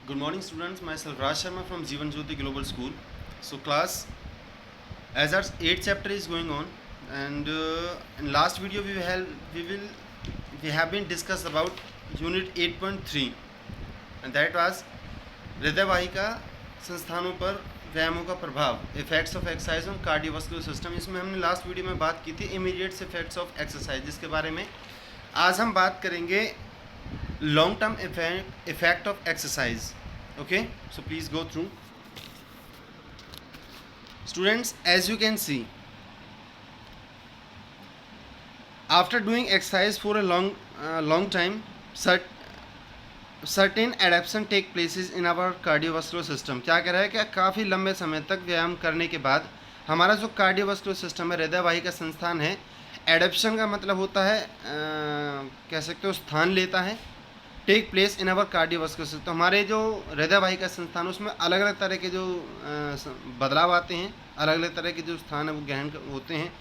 Good morning, students. Myself Raj Sharma from Jeevan Jyoti Global School. So, class, as our 8th chapter is going on, and in last video we have been discussed about unit 8.3, and that was हृदय वाहिका संस्थानों पर व्यायामों का प्रभाव, effects of exercise on cardiovascular system. इसमें हमने last video में बात की थी इमीडिएट इफेक्ट्स ऑफ एक्सरसाइज, जिसके बारे में आज हम बात करेंगे long term effect of exercise. Okay, so please go through. Students, as you can see, after doing exercise for a long time, certain adaptation take places in our cardiovascular system। क्या कह रहा है कि काफ़ी लंबे समय तक व्यायाम करने के बाद हमारा जो कार्डियोवास्कुलर सिस्टम है, हृदय वाहिका संस्थान है, एडेप्शन का मतलब होता है कह सकते हो स्थान लेता है। Take place in our cardiovascular system, हमारे जो हृदय वाहिका संस्थान उसमें अलग अलग तरह के जो बदलाव आते हैं, अलग अलग तरह के जो स्थान है वो ग्रहण होते हैं।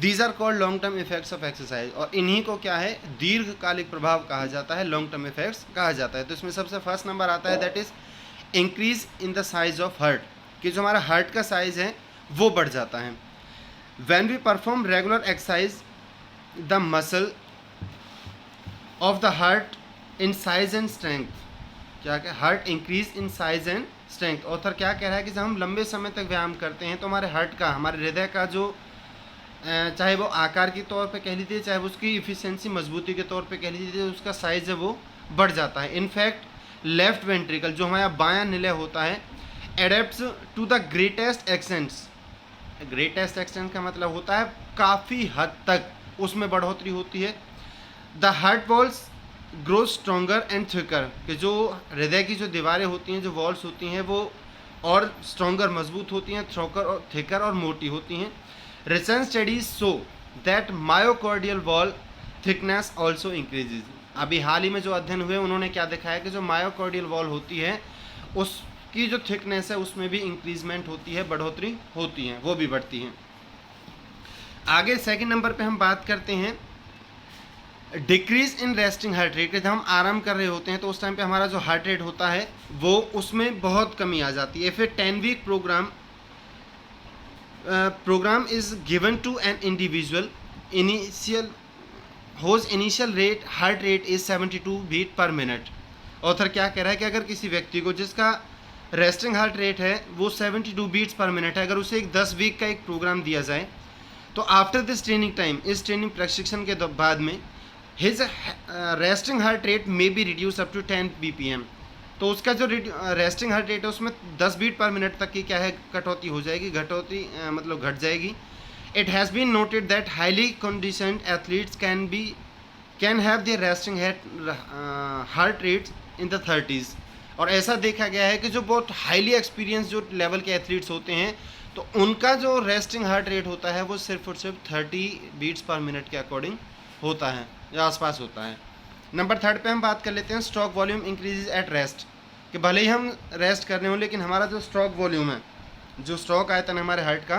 These are called long term effects of exercise, और इन्हीं को क्या है, दीर्घकालिक प्रभाव कहा जाता है, लॉन्ग टर्म इफेक्ट्स कहा जाता है। तो इसमें सबसे फर्स्ट नंबर आता है that is increase in the size of heart, कि जो हमारा हार्ट का साइज है वो बढ़ जाता है। When we perform regular exercise the muscle of the heart in size and strength, क्या क्या heart increase in size and strength. Author क्या कह रहा है कि जब हम लंबे समय तक व्यायाम करते हैं तो हमारे हार्ट का, हमारे हृदय का जो चाहे वो आकार के तौर पे कह लीजिए, चाहे वो उसकी इफिशिएंसी मजबूती के तौर पे कह लीजिए, उसका साइज है वो बढ़ जाता है। इनफैक्ट लेफ्ट वेंट्रिकल, जो हमारा बायां निलय होता है, adapts to the greatest extents. Greatest extent का मतलब होता है काफ़ी हद तक उसमें बढ़ोतरी होती है। The heart walls grow stronger and thicker, कि जो हृदय की जो दीवारें होती हैं, जो वॉल्स होती हैं, वो और स्ट्रोंगर मजबूत होती हैं, थिकर और मोटी होती हैं। Recent studies show that myocardial wall thickness also increases. अभी हाल ही में जो अध्ययन हुए उन्होंने क्या दिखाया कि जो मायोकार्डियल वॉल होती है उसकी जो थिकनेस है उसमें भी इंक्रीजमेंट होती है, बढ़ोतरी होती है, वो भी बढ़ती है। आगे सेकंड नंबर पे हम बात करते हैं decrease in resting heart rate. जब हम आराम कर रहे होते हैं तो उस टाइम पे हमारा जो हार्ट रेट होता है वो उसमें बहुत कमी आ जाती है। फिर 10 week program is given to an individual whose initial heart rate is 72 beat per minute। Author क्या कह रहा है कि अगर किसी व्यक्ति को जिसका रेस्टिंग हार्ट रेट है वो 72 बीट्स पर मिनट है, अगर उसे एक 10 वीक का एक प्रोग्राम दिया जाए तो आफ्टर दिस ट्रेनिंग टाइम, इस ट्रेनिंग प्रशिक्षण के बाद में, हिज रेस्टिंग हार्ट रेट में be reduce up to 10 BPM। तो उसका जो रेस्टिंग हार्ट रेट है उसमें 10 बीट पर मिनट तक की क्या है, कटौती हो जाएगी, मतलब घट जाएगी। It has been noted that highly conditioned athletes can have their resting heart rates in the 30s। और ऐसा देखा गया है कि जो बहुत हाईली एक्सपीरियंस जो लेवल के एथलीट्स होते हैं तो उनका जो रेस्टिंग हार्ट रेट होता है वो सिर्फ और सिर्फ 30 बीट्स पर मिनट के अकॉर्डिंग होता है या आसपास होता है। नंबर थर्ड पे हम बात कर लेते हैं stroke volume increases at rest, कि भले ही हम रेस्ट कर रहे हो लेकिन हमारा जो स्ट्रोक वॉल्यूम है, जो स्ट्रोक आयतन है हमारे हार्ट का,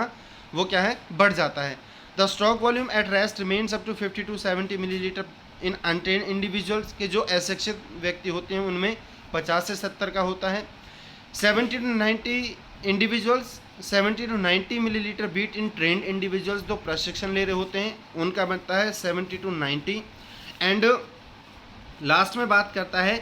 वो क्या है, बढ़ जाता है। The stroke volume at rest remains up to 50 to 70 millilitre in untrained individuals, के जो अशिक्षित व्यक्ति होते हैं उनमें 50 से 70 का होता है। 70 to 90 individuals 70 to 90 millilitre beat in trained individuals, जो प्रशिक्षण ले रहे होते हैं उनका बनता है 70 to 90। एंड लास्ट में बात करता है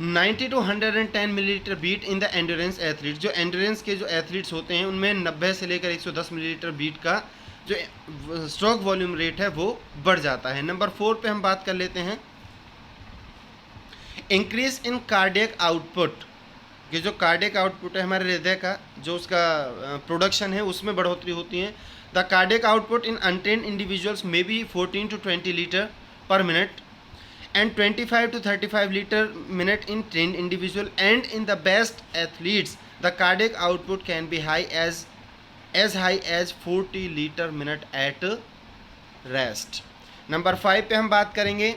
90 to 110 millilitre beat in the endurance athlete, जो एंड्योरेंस के जो एथलीट्स होते हैं उनमें 90 से लेकर 110 मिलीलीटर बीट का जो स्ट्रोक वॉल्यूम रेट है वो बढ़ जाता है। नंबर 4 पे हम बात कर लेते हैं इंक्रीज इन कार्डियक आउटपुट, कि जो कार्डियक आउटपुट है हमारे हृदय का, जो उसका प्रोडक्शन है उसमें बढ़ोतरी होती है। The cardiac output in untrained individuals में be 14 to 20 litre per minute and 25 to 35 liter minute in trained individual, and in the best athletes the cardiac output can be as high as 40 liter minute at rest। Number 5 पे हम बात करेंगे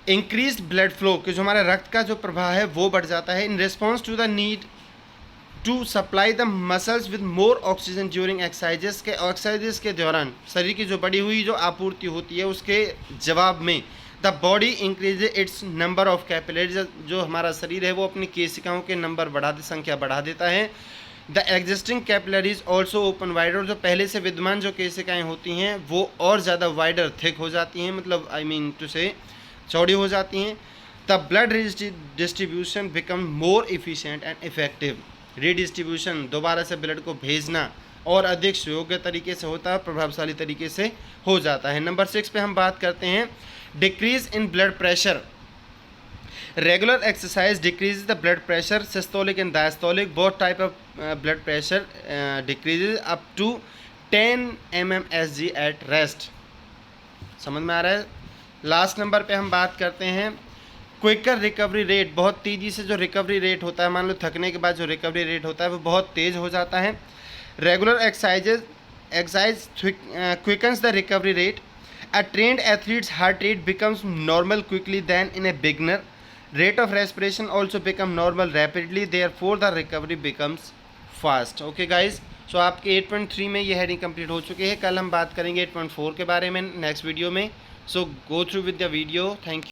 increased blood flow, कि जो हमारे रक्त का जो प्रवाह है वो बढ़ जाता है। In response to the need to supply the muscles with more oxygen during exercises, के एक्सरसाइजेस के दौरान शरीर की जो बढ़ी हुई जो आपूर्ति होती है उसके जवाब में the body increase its number of capillaries, जो हमारा शरीर है वो अपनी केशिकाओं के नंबर संख्या बढ़ा देता है। The existing capillaries also open wider, जो पहले से विद्यमान जो केशिकाएँ होती हैं वो और ज़्यादा वाइडर थिक हो जाती हैं, मतलब आई मीन टू से चौड़ी हो जाती हैं। The blood distribution become more efficient and effective, redistribution दोबारा से ब्लड को भेजना और अधिक सुयोग्य तरीके से होता है, प्रभावशाली तरीके से हो जाता है। नंबर 6 पे हम बात करते हैं decrease in blood pressure. Regular exercise decrease the blood pressure, systolic and diastolic both type of blood pressure decreases up to 10 mmHg at rest. समझ में आ रहा है। लास्ट नंबर पे हम बात करते हैं क्विकर रिकवरी रेट, बहुत तेज़ी से जो रिकवरी रेट होता है, मान लो थकने के बाद जो रिकवरी रेट होता है वो बहुत तेज़ हो जाता है। Regular exercise quickens the recovery rate, a trained athlete's heart rate becomes normal quickly than in a beginner, rate of respiration also become normal rapidly, therefore the recovery becomes fast। okay guys, so आपके 8.3 में ये heading complete हो चुके हैं। कल हम बात करेंगे 8.4 के बारे में नेक्स्ट वीडियो में। so go through with the video, thank you।